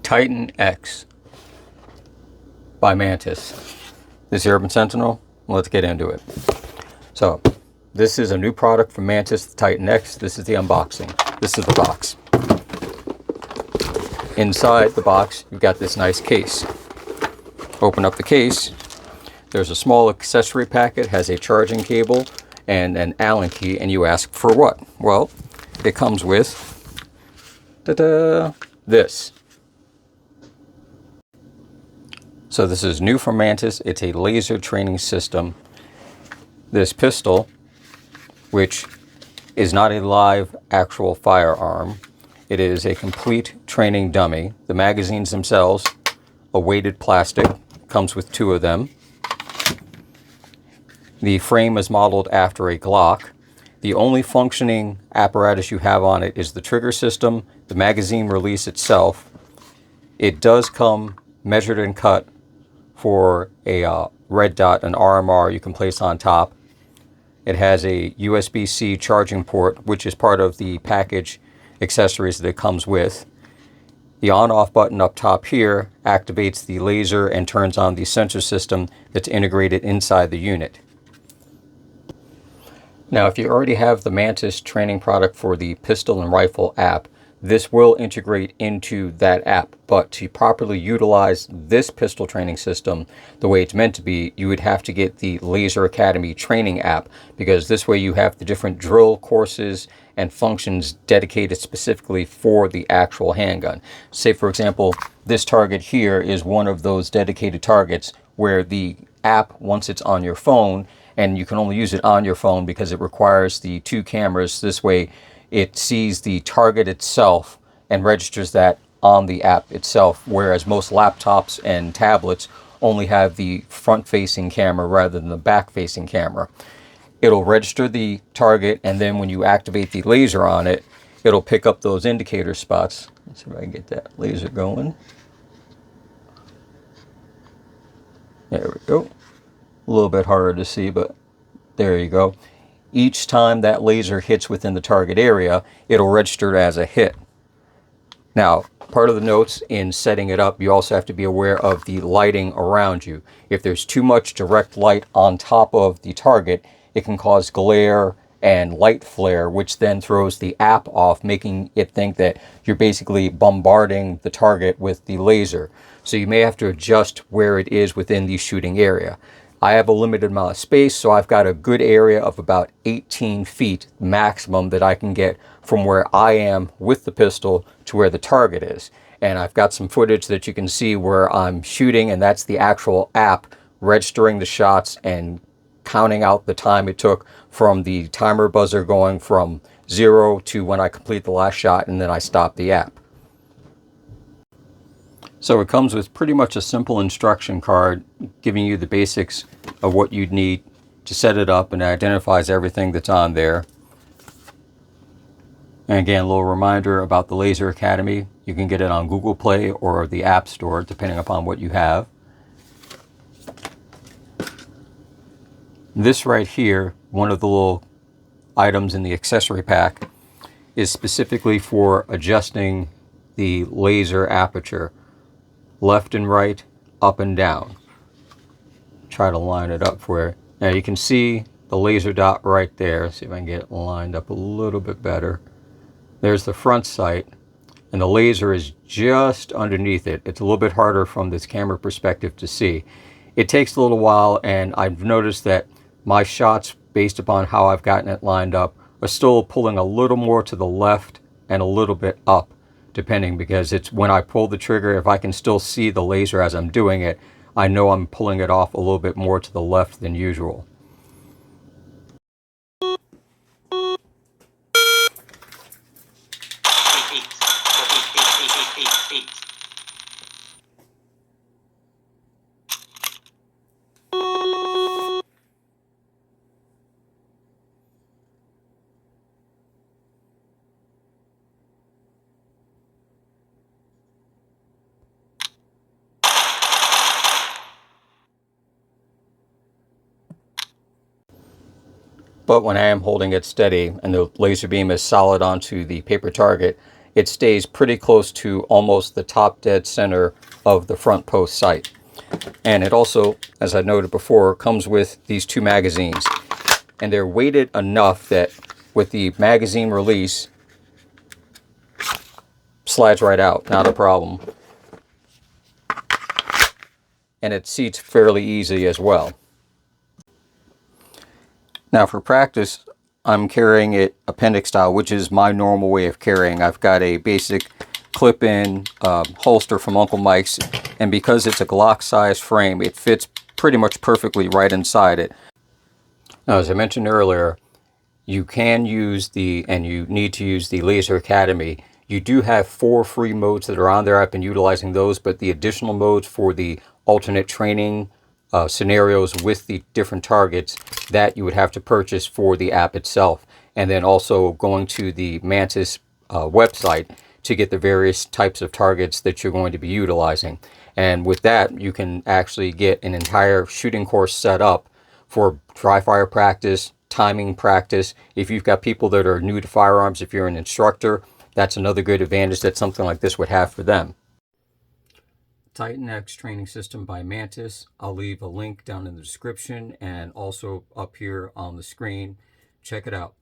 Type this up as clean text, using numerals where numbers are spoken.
TitanX by Mantis. This is Urban Sentinel. Let's get into it. So, this is a new product from Mantis, the TitanX. This is the unboxing. This is the box. Inside the box, you've got this nice case. Open up the case. There's a small accessory packet, has a charging cable and an Allen key, and you ask for what? Well, it comes with this. So this is new from Mantis. It's a laser training system. This pistol, which is not a live actual firearm, it is a complete training dummy. The magazines themselves, a weighted plastic, comes with 2 of them. The frame is modeled after a Glock. The only functioning apparatus you have on it is the trigger system, the magazine release itself. It does come measured and cut for a red dot, an RMR you can place on top. It has a USB-C charging port, which is part of the package accessories that it comes with. The on-off button up top here activates the laser and turns on the sensor system that's integrated inside the unit. Now, if you already have the Mantis training product for the pistol and rifle app, this will integrate into that app. But to properly utilize this pistol training system the way it's meant to be, you would have to get the Laser Academy training app, because this way you have the different drill courses and functions dedicated specifically for the actual handgun. Say, for example, this target here is one of those dedicated targets where the app, once it's on your phone, and you can only use it on your phone because it requires the 2 cameras. This way it sees the target itself and registers that on the app itself, whereas most laptops and tablets only have the front-facing camera rather than the back-facing camera. It'll register the target, and then when you activate the laser on it, it'll pick up those indicator spots. Let's see if I can get that laser going. There we go. A little bit harder to see, but there you go. Each time that laser hits within the target area, it'll register as a hit. Now, part of the notes in setting it up, you also have to be aware of the lighting around you. If there's too much direct light on top of the target, it can cause glare and light flare, which then throws the app off, making it think that you're basically bombarding the target with the laser. So you may have to adjust where it is within the shooting area. I have a limited amount of space, so I've got a good area of about 18 feet maximum that I can get from where I am with the pistol to where the target is. And I've got some footage that you can see where I'm shooting, and that's the actual app registering the shots and counting out the time it took from the timer buzzer going from 0 to when I complete the last shot, and then I stop the app. So it comes with pretty much a simple instruction card giving you the basics of what you'd need to set it up, and it identifies everything that's on there. And again, a little reminder about the Laser Academy. You can get it on Google Play or the App Store, depending upon what you have. This right here, one of the little items in the accessory pack, is specifically for adjusting the laser aperture. Left and right, up and down. Try to line it up for you. Now you can see the laser dot right there. See if I can get it lined up a little bit better. There's the front sight, and the laser is just underneath it. It's a little bit harder from this camera perspective to see. It takes a little while, and I've noticed that my shots, based upon how I've gotten it lined up, are still pulling a little more to the left and a little bit up, depending, because it's when I pull the trigger, if I can still see the laser as I'm doing it, I know I'm pulling it off a little bit more to the left than usual. but when I am holding it steady and the laser beam is solid onto the paper target, it stays pretty close to almost the top dead center of the front post sight. And it also, as I noted before, comes with these 2 magazines. And they're weighted enough that with the magazine release, slides right out, not a problem. And it seats fairly easy as well. Now for practice, I'm carrying it appendix style, which is my normal way of carrying. I've got a basic clip-in holster from Uncle Mike's, and because it's a Glock size frame, it fits pretty much perfectly right inside it. Now, as I mentioned earlier, you can use and you need to use the Laser Academy. You do have 4 free modes that are on there. I've been utilizing those, but the additional modes for the alternate training scenarios with the different targets, that you would have to purchase for the app itself. And then also going to the Mantis website to get the various types of targets that you're going to be utilizing. And with that, you can actually get an entire shooting course set up for dry fire practice, timing practice. If you've got people that are new to firearms, if you're an instructor, that's another good advantage that something like this would have for them. TitanX training system by Mantis. I'll leave a link down in the description and also up here on the screen. Check it out.